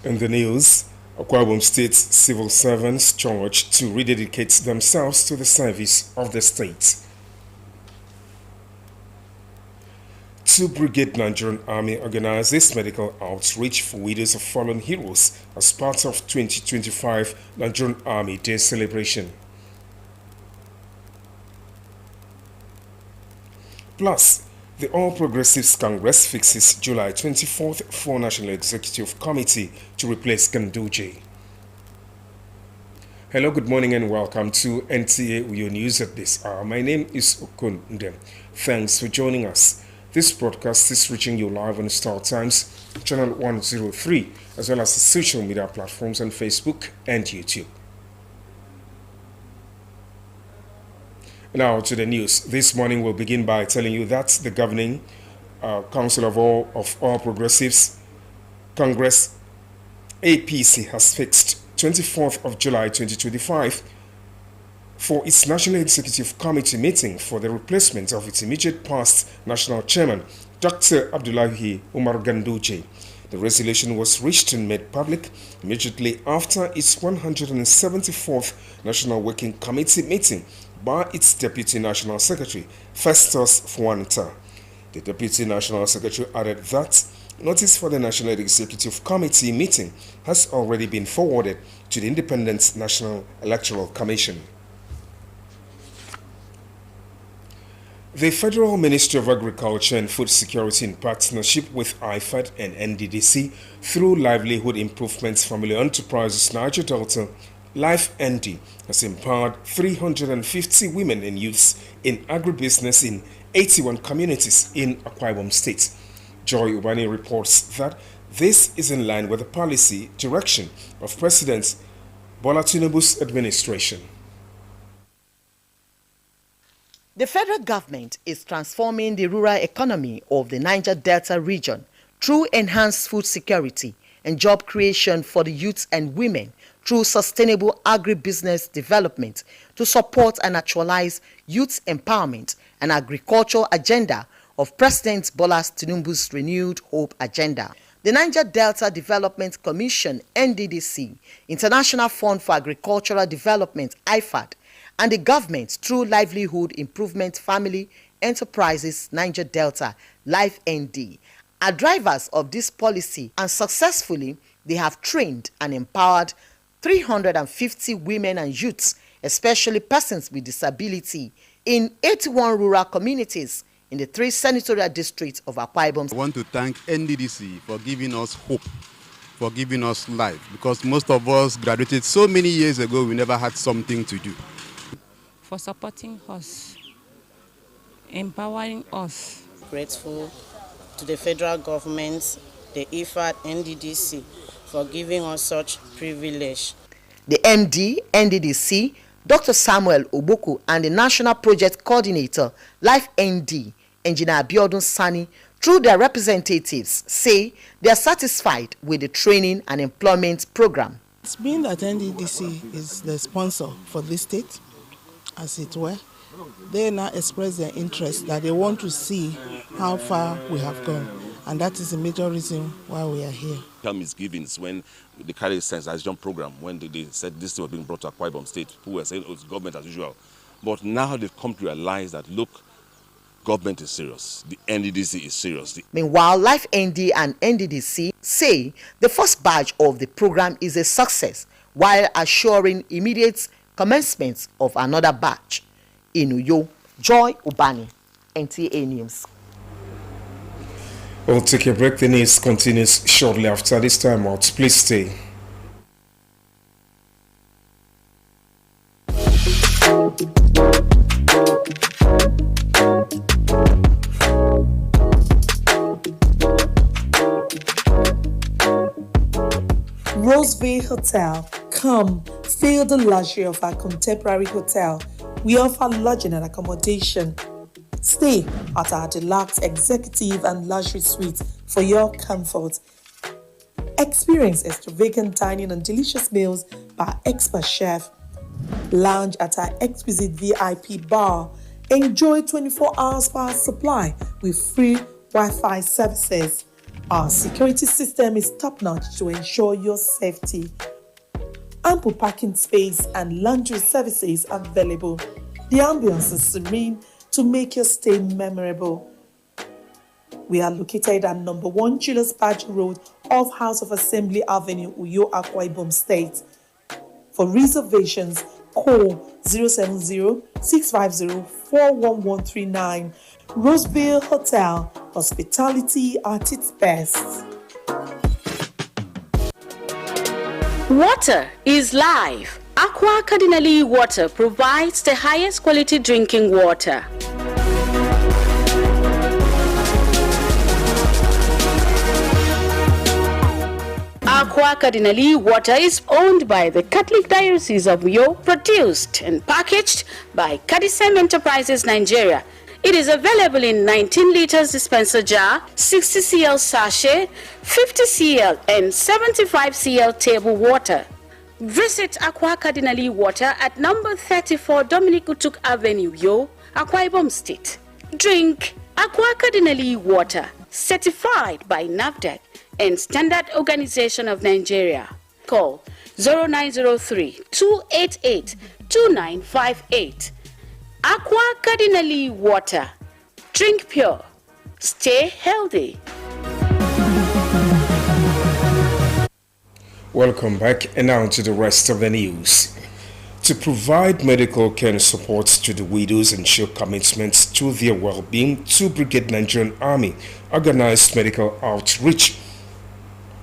In the news, Akwa Ibom State civil servants charged to rededicate themselves to the service of the state. 2 Brigade Nigerian Army organizes medical outreach for widows of fallen heroes as part of 2025 Nigerian Army Day celebration. Plus, the All Progressives Congress fixes July 24th for National Executive Committee to replace Ganduje. Hello, good morning and welcome to NTA Uyo News at this hour. My name is Okun Ndem. Thanks for joining us. This broadcast is reaching you live on Star Times, channel 103, as well as the social media platforms on Facebook and YouTube. Now to the news. This morning we'll begin by telling you that the governing Council of All Progressives Congress APC has fixed 24th of July 2025 for its National Executive Committee meeting for the replacement of its immediate past National Chairman, Dr. Abdullahi Umar Ganduje. The resolution was reached and made public immediately after its 174th National Working Committee meeting by its Deputy National Secretary, Festus Fuanta. The Deputy National Secretary added that notice for the National Executive Committee meeting has already been forwarded to the Independent National Electoral Commission. The Federal Ministry of Agriculture and Food Security, in partnership with IFAD and NDDC through Livelihood Improvements Family Enterprises Niger Delta, Life ND, has empowered 350 women and youths in agribusiness in 81 communities in Akwa Ibom State. Joy Ubani reports that this is in line with the policy direction of President Bola Tinubu's administration. The federal government is transforming the rural economy of the Niger Delta region through enhanced food security and job creation for the youths and women through sustainable agribusiness development to support and actualize youth empowerment and agricultural agenda of President Bola Tinubu's renewed hope agenda. The Niger Delta Development Commission, NDDC, International Fund for Agricultural Development, IFAD, and the government through Livelihood Improvement Family Enterprises Niger Delta, Life ND, are drivers of this policy, and successfully they have trained and empowered 350 women and youths, especially persons with disability, in 81 rural communities in the 3 senatorial districts of Akwa Ibom. I want to thank NDDC for giving us hope, for giving us life, because most of us graduated so many years ago, we never had something to do. For supporting us, empowering us. Grateful to the federal government, the IFAD, NDDC, for giving us such privilege. The MD, NDDC, Dr. Samuel Oboku, and the National Project Coordinator, Life ND, Engineer Abiodun Sani, through their representatives, say they are satisfied with the training and employment program. It's been that NDDC is the sponsor for this state, as it were. They now express their interest that they want to see how far we have gone, and that is the major reason why we are here. Misgivings when the carry sensitization program, when they said this was being brought to Akwa Ibom State, who were saying, oh, it's government as usual. But now they've come to realize that, look, government is serious. The NDDC is serious. Meanwhile, Life ND and NDDC say the first batch of the program is a success, while assuring immediate commencement of another batch. In Uyo, Joy Ubani, NTA News. We'll take a break. The news continues shortly after this time out. Please stay. Rose Bay Hotel. Come, feel the luxury of our contemporary hotel. We offer lodging and accommodation. Stay at our deluxe executive and luxury suites for your comfort. Experience extravagant dining and delicious meals by expert chef. Lounge at our exquisite VIP bar. Enjoy 24 hours power supply with free Wi-Fi services. Our security system is top-notch to ensure your safety. Ample parking space and laundry services available. The ambience is serene to make your stay memorable. We are located at number 1 Julius Badge Road off House of Assembly Avenue, Uyo, Akwa Ibom State. For reservations, call 070-650-41139. Roseville Hotel, hospitality at its best. Water is life. Aqua Cardinali Water provides the highest quality drinking water. Aqua Cardinali Water is owned by the Catholic Diocese of Uyo, produced and packaged by Cadisem Enterprises Nigeria. It is available in 19 liters dispenser jar, 60 cl sachet, 50 cl and 75 cl table water. Visit Aqua Cardinali Water at number 34 Dominic Utuk Avenue, Uyo, Akwa Ibom State. Drink Aqua Cardinali Water, certified by NAFDAC and Standard Organization of Nigeria. Call 0903-288-2958. Aqua Cardinali Water. Drink pure. Stay healthy. Welcome back, and now to the rest of the news. To provide medical care and support to the widows and show commitment to their well-being, 2 Brigade Nigerian Army organized medical outreach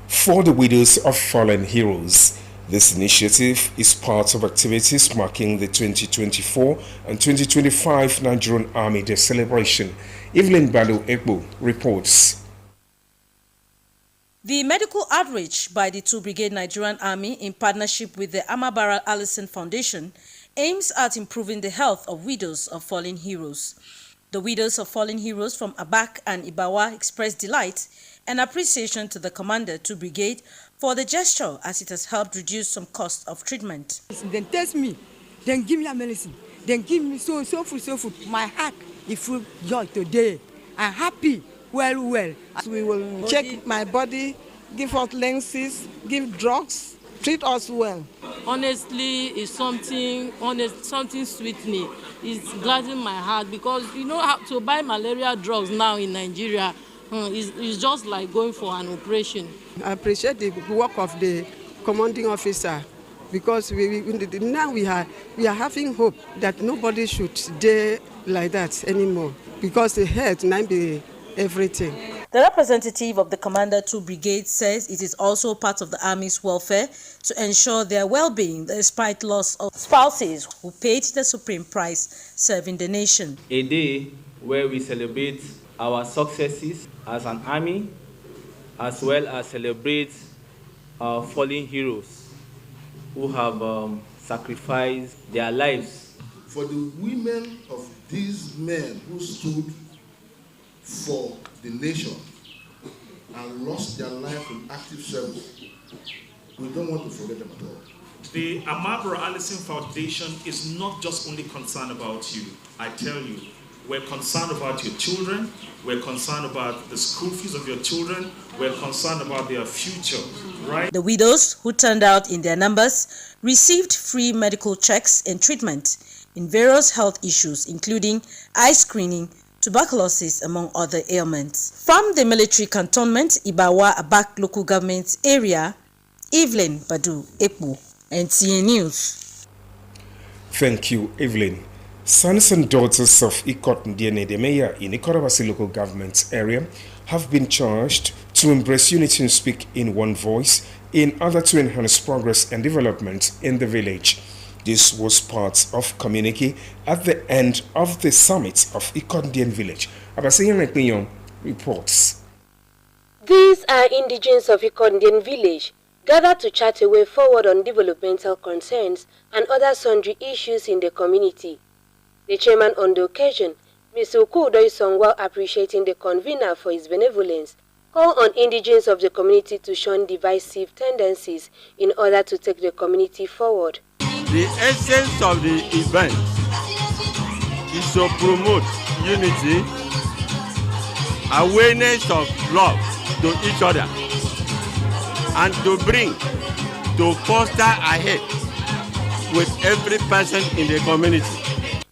for the widows of fallen heroes. This initiative is part of activities marking the 2024 and 2025 Nigerian Army Day celebration. Evelyn Balo Ekbo reports. The medical outreach by the 2 Brigade Nigerian Army in partnership with the Amabara Allison Foundation aims at improving the health of widows of fallen heroes. The widows of fallen heroes from Abak and Ibawa expressed delight and appreciation to the Commander 2 Brigade for the gesture, as it has helped reduce some cost of treatment. Then test me, then give me a medicine, then give me so food. My heart is full of joy today. I'm happy, well. We will check my body, give us lenses, give drugs, treat us well. Honestly, it's something sweetening. It's gladdening my heart because you know how to buy malaria drugs now in Nigeria. It's just like going for an operation. I appreciate the work of the commanding officer because now we are having hope that nobody should die like that anymore because the health might be everything. The representative of the Commander 2 Brigade says it is also part of the Army's welfare to ensure their well-being despite loss of spouses who paid the supreme price serving the nation. A day where we celebrate our successes as an army, as well as celebrate our fallen heroes who have sacrificed their lives. For the women of these men who stood for the nation and lost their life in active service, we don't want to forget them at all. The Amabara Allison Foundation is not just only concerned about you. I tell you, we're concerned about your children. We're concerned about the school fees of your children. We're concerned about their future, right? The widows who turned out in their numbers received free medical checks and treatment in various health issues, including eye screening, tuberculosis, among other ailments. From the military cantonment, Ibawa Abak local government area, Evelyn Badu Ekbo, NTA News. Thank you, Evelyn. Sons and daughters of Ikot Ndiene, the mayor in Ikorabasi local government area, have been charged to embrace unity and speak in one voice in order to enhance progress and development in the village. This was part of communique at the end of the summit of Ikot Ndiene village. Abaseyan Ekpinyon reports. These are indigents of Ikot Ndiene village gathered to chart a way forward on developmental concerns and other sundry issues in the community. The chairman on the occasion, Mr. Okudo Isong, appreciating the convener for his benevolence, called on indigents of the community to shun divisive tendencies in order to take the community forward. The essence of the event is to promote unity, awareness of love to each other and to foster ahead with every person in the community.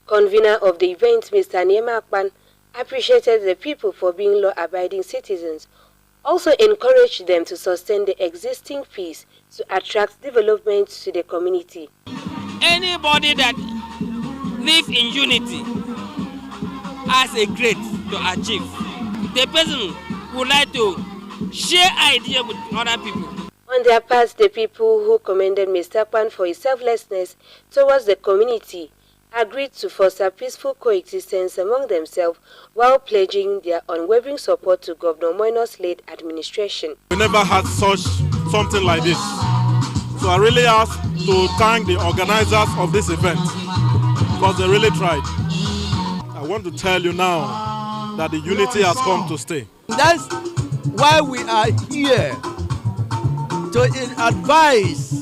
Convener of the event, Mr. Niema Akpan, appreciated the people for being law-abiding citizens, also encouraged them to sustain the existing peace to attract development to the community. Anybody that lives in unity has a great to achieve. The person would like to share ideas with other people. On their part, the people who commended Mr. Akpan for his selflessness towards the community agreed to foster peaceful coexistence among themselves while pledging their unwavering support to Governor Moino's late administration. We never had something like this. So I really ask to thank the organizers of this event because they really tried. I want to tell you now that the unity has come to stay. That's why we are here, to advise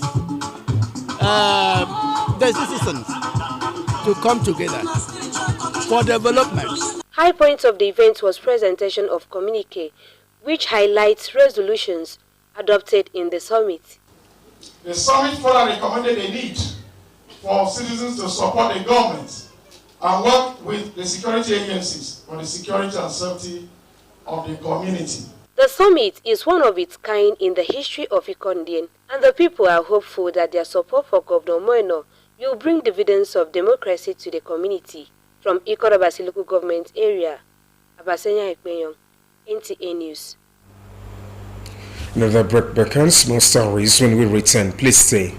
the citizens to come together for development. High point of the event was presentation of communique, which highlights resolutions adopted in the summit. The summit further recommended a need for citizens to support the government and work with the security agencies for the security and safety of the community. The summit is one of its kind in the history of Ikondien, and the people are hopeful that their support for Governor Moino will bring dividends of democracy to the community. From Ikoro Basiluku government area, Abasenya Ekpenyong, NTA News. Another break beckons, more stories when we return. Please stay.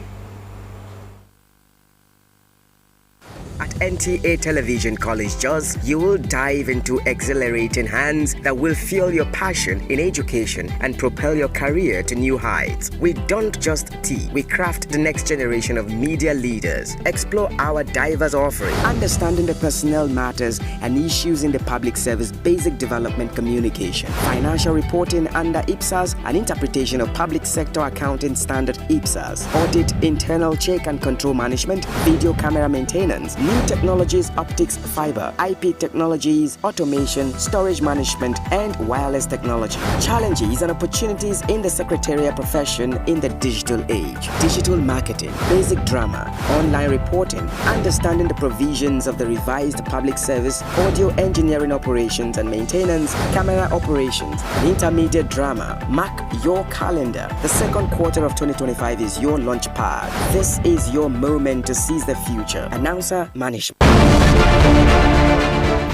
At NTA Television College Jos, you will dive into exhilarating hands that will fuel your passion in education and propel your career to new heights. We don't just teach, we craft the next generation of media leaders. Explore our diverse offering, understanding the personnel matters and issues in the public service, basic development communication, financial reporting under IPSAS, and interpretation of public sector accounting standard IPSAS, audit, internal check and control management, video camera maintenance, new technologies, optics, fiber, IP technologies, automation, storage management, and wireless technology. Challenges and opportunities in the secretarial profession in the digital age. Digital marketing, basic drama, online reporting, understanding the provisions of the revised public service, audio engineering operations and maintenance, camera operations, and intermediate drama. Mark your calendar. The second quarter of 2025 is your launch pad. This is your moment to seize the future. Announcer Management.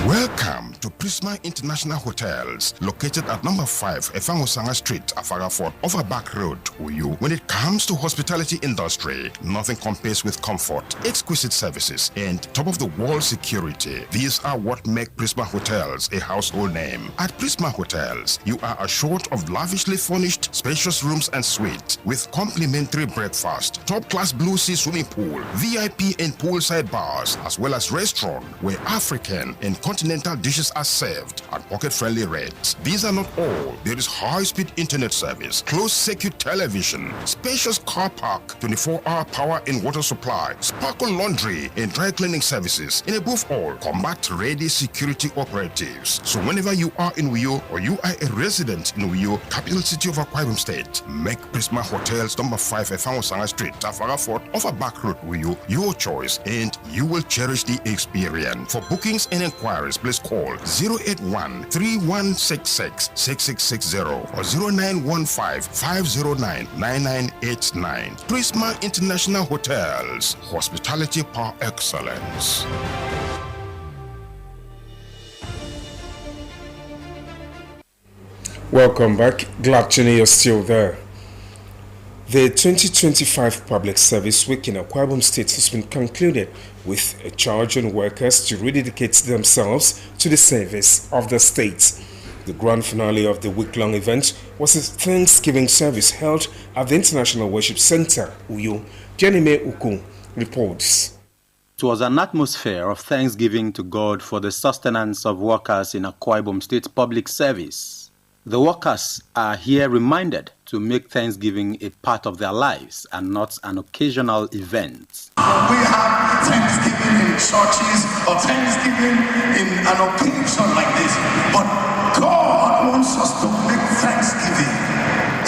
Welcome to Prisma International Hotels, located at number 5 Efangosanga Street, Afarafort, Overback Road, Uyu. When it comes to hospitality industry, nothing compares with comfort, exquisite services, and top-of-the-world security. These are what make Prisma Hotels a household name. At Prisma Hotels, you are assured of lavishly furnished, spacious rooms and suites with complimentary breakfast, top-class Blue Sea swimming pool, VIP and poolside bars, as well as restaurant where African and continental dishes are served at pocket-friendly rates. These are not all. There is high-speed internet service, closed-circuit television, spacious car park, 24-hour power and water supply, sparkle laundry and dry cleaning services, and above all, combat-ready security operatives. So whenever you are in Uyo or you are a resident in Uyo, capital city of Akwa Ibom State, make Prisma Hotels number 5 Efangosanga Street, Afarafort, Overback Road, Uyo, your choice, and you will cherish the experience. For bookings and inquiries, please call 081-3166-6660 or 0915-509-9989. Prisma International Hotels, hospitality par excellence. Welcome back. Glad to know you're still there. The 2025 Public Service Week in Akwa Ibom State has been concluded with a charge on workers to rededicate themselves to the service of the state. The grand finale of the week-long event was a Thanksgiving service held at the International Worship Center, Uyo. Jenime Uku reports. It was an atmosphere of thanksgiving to God for the sustenance of workers in Akwa Ibom State public service. The workers are here reminded to make Thanksgiving a part of their lives and not an occasional event. We have Thanksgiving in churches or Thanksgiving in an occasion like this, but God God wants us to make Thanksgiving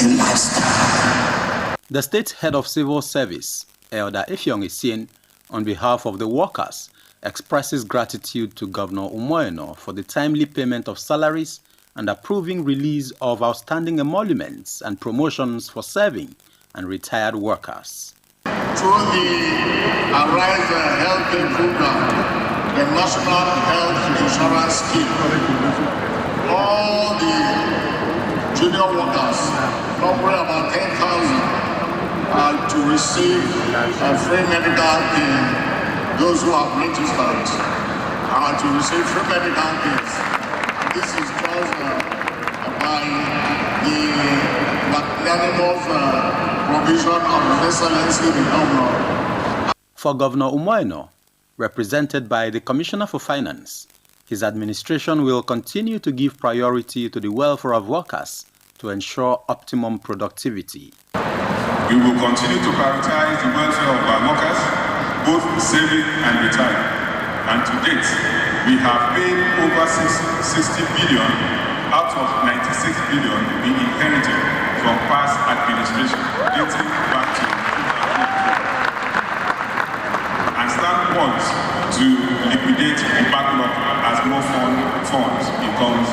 a lifestyle. The state head of civil service, Elder Effiong Essien, on behalf of the workers, expresses gratitude to Governor Umoeno for the timely payment of salaries and approving release of outstanding emoluments and promotions for serving and retired workers. Through the Arise Health Program, the National Health Insurance Scheme, all the junior workers, probably about 10,000, are to receive free medical care. Those who have registered are to receive free medical care. This is caused by the magnanimous provision of His Excellency the Governor. For Governor Umoeno, represented by the Commissioner for Finance, his administration will continue to give priority to the welfare of workers to ensure optimum productivity. We will continue to prioritize the welfare of our workers, both saving and retired. And to date, we have paid over 60 billion out of 96 billion we inherited from past administration, dating back to 2000. And stand poised to liquidate the backlog as more funds becomes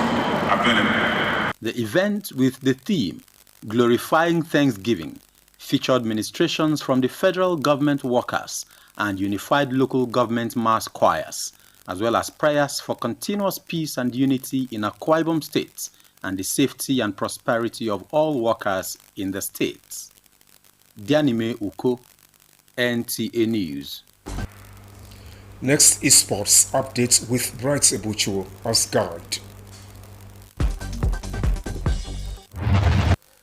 available. The event with the theme, Glorifying Thanksgiving, featured ministrations from the federal government workers and unified local government mass choirs, as well as prayers for continuous peace and unity in Akwa Ibom State and the safety and prosperity of all workers in the state. Dianime Uko, NTA News. Next is sports updates with Bright Ebuchu as guard.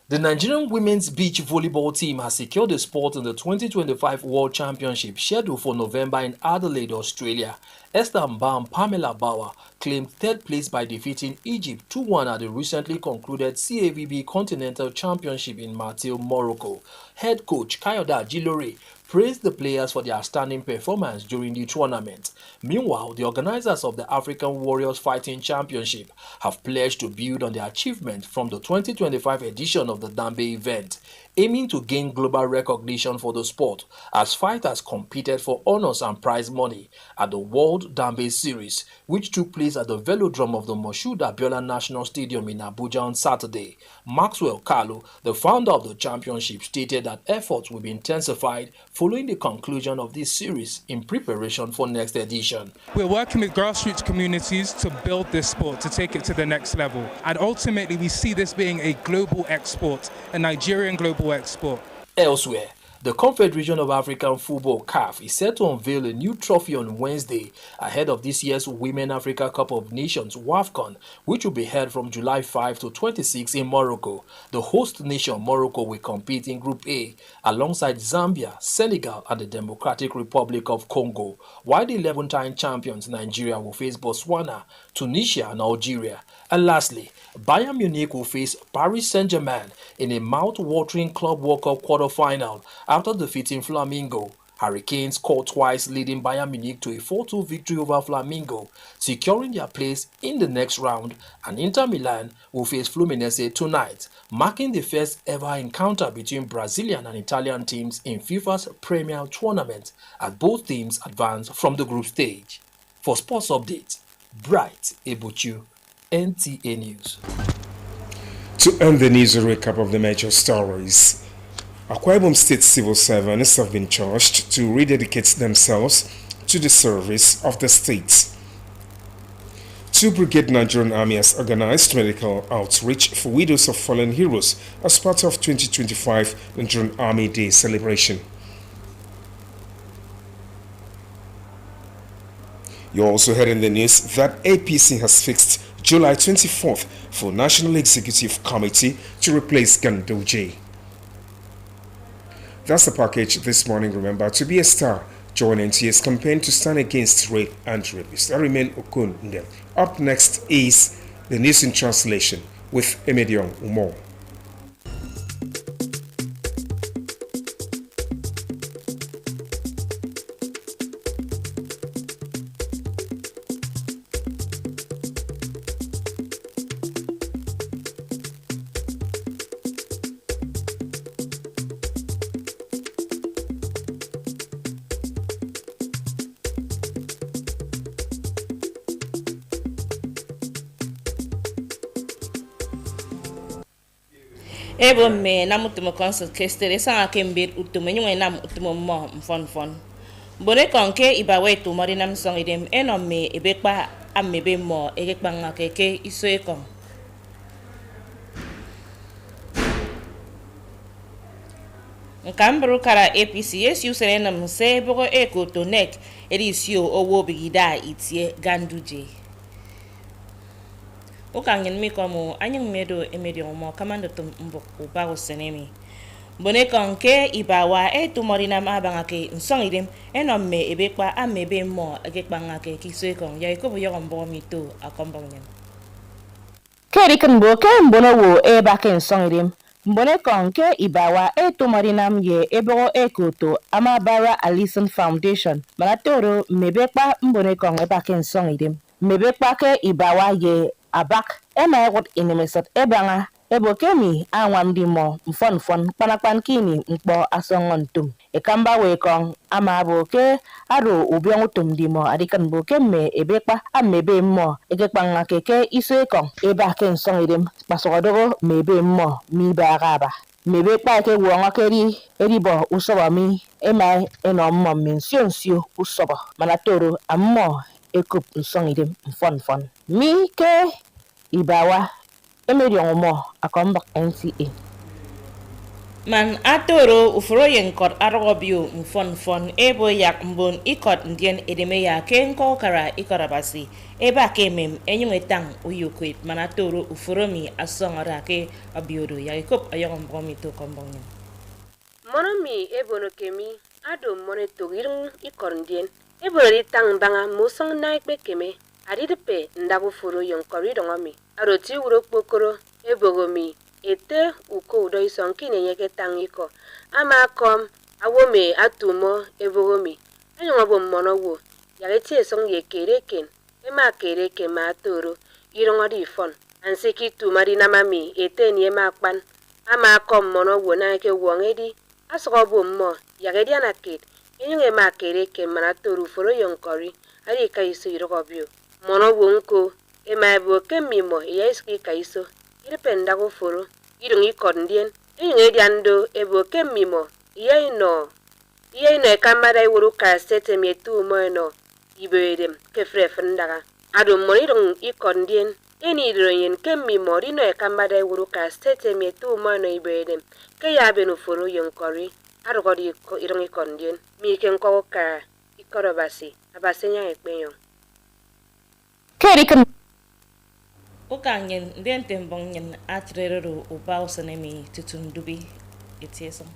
The Nigerian women's beach volleyball team has secured the spot in the 2025 World Championship scheduled for November in Adelaide, Australia. Esther Mba and Pamela Bauer claimed third place by defeating Egypt 2-1 at the recently concluded CAVB Continental Championship in Martil, Morocco. Head coach Kayoda Jilore praised the players for their outstanding performance during the tournament. Meanwhile, the organizers of the African Warriors Fighting Championship have pledged to build on their achievement from the 2025 edition of the Dambe event, aiming to gain global recognition for the sport as fighters competed for honors and prize money at the World Dambe Series, which took place at the Velodrome of the Moshood Abiola National Stadium in Abuja on Saturday. Maxwell Kalu, the founder of the championship, stated that efforts will be intensified following the conclusion of this series in preparation for next edition. We're working with grassroots communities to build this sport, to take it to the next level. And ultimately, we see this being a global export, a Nigerian global export. Elsewhere, the Confederation of African Football (CAF) is set to unveil a new trophy on Wednesday ahead of this year's Women Africa Cup of Nations (WAFCON), which will be held from July 5 to 26 in Morocco. The host nation Morocco will compete in Group A alongside Zambia, Senegal, and the Democratic Republic of Congo, while the 11-time champions Nigeria will face Botswana, Tunisia, and Algeria. And lastly, Bayern Munich will face Paris Saint-Germain in a mouth-watering Club World Cup quarter-final after defeating Flamengo. Hurricanes scored twice, leading Bayern Munich to a 4-2 victory over Flamengo, securing their place in the next round, and Inter Milan will face Fluminense tonight, marking the first ever encounter between Brazilian and Italian teams in FIFA's Premier Tournament, as both teams advance from the group stage. For Sports Update, Bright Ebuchu, NTA News. To end the news, a recap of the major stories. Akwa Ibom State civil servants have been charged to rededicate themselves to the service of the state. 2 Brigade Nigerian Army has organized medical outreach for widows of fallen heroes as part of 2025 Nigerian Army Day celebration. You also heard in the news that APC has fixed July 24th for National Executive Committee to replace Gandoje. That's the package this morning. Remember to be a star. Join NTA's campaign to stand against rape and rapists. I remain Okun. Up next is the news in translation with Emedion Umo. ebo me na mutumo concert kestere sanga kembir utumo nywe nam utumo mo mfon bone konke ibawe tu mari nam song idem enome ebekpa amebe mo ekekpa ngakeke iso ekon nkambru kara APC yesu serena mse bogo eko tonek erisio owo bigida itie ganduje ukangen mi komo anyang medo emedio mo kamando tum mbok ubago senemi bone konke ibawa etumori na mabangake nsongidem enome ebekpa amebe mo ekekpa ngake kiso ekon ya ikobo yombo mito akombongen kerikan boke mbono wo ebake nsongidem mbone konke ibawa etumori nam ye ebogo ekoto Amabara Alison Foundation malatoro mebekpa mbone kon ebake nsongidem mebekpa ke ibawa ye abak emayot inimesot ebanga ebokemi anwamdi mo mfon panakpan kini mkpo asongon tum ekamba wekong amaboke aro ubiong tumdi mo adikan boke me ebekpa amebe mo ekekpanga keke iso ekong ebake nsongidem pasogodogo mebe mo mi bagaba mebekpa ke wonga keri eribo usoba mi emai enommo mensio usoba manatoro ammo ekup nsongidem mfon mi ke ibawa emerion mo akombak NCA man atoro ufuro yenkot arobio mfon ebo yak mbon ikot ndien edeme ya kenko kara ikorabasi eba kemem enyungetang uyukwit man atoro ufuro mi asongora ke abiodo ya ikop ayong mbomito kombongen monomi ebono kemi ado moneto irung ikondien ebono ditang banga musong naikbe keme adidepe ndago furo yonkori dongomi aroti wuro kpokoro ebogomi ete uko udo ison kinenye ke tangiko ama kom awome atumo ebogomi anyongo bo monowo yageti song ye kereken ema kereke ma toro irongo di fon ansiki tu marina mami ete ni ema kpan ama kom monowo na ke wongedi asogo bo mo yagedi anakit inyonge ma kereke mana toro foro yonkori ari kaiso irogobio monowo nko ema bo kemimo yeski kaiso irependa go foro irungi kondien inyedi ando ebo kemimo yeino kamara iwuru ka sete mietu moeno ibedem kefrefundaga ado monirung ikondien eni iroyen kemimo rino kamara iwuru ka sete mietu moeno ibedem ke yabenu foro yonkori arogodi irungi kondien mi kenko ka ikorobasi abasenya ekpenyo kerikan ukangen ndente mbongen atrerero ubao sanemi tutundubi etiesam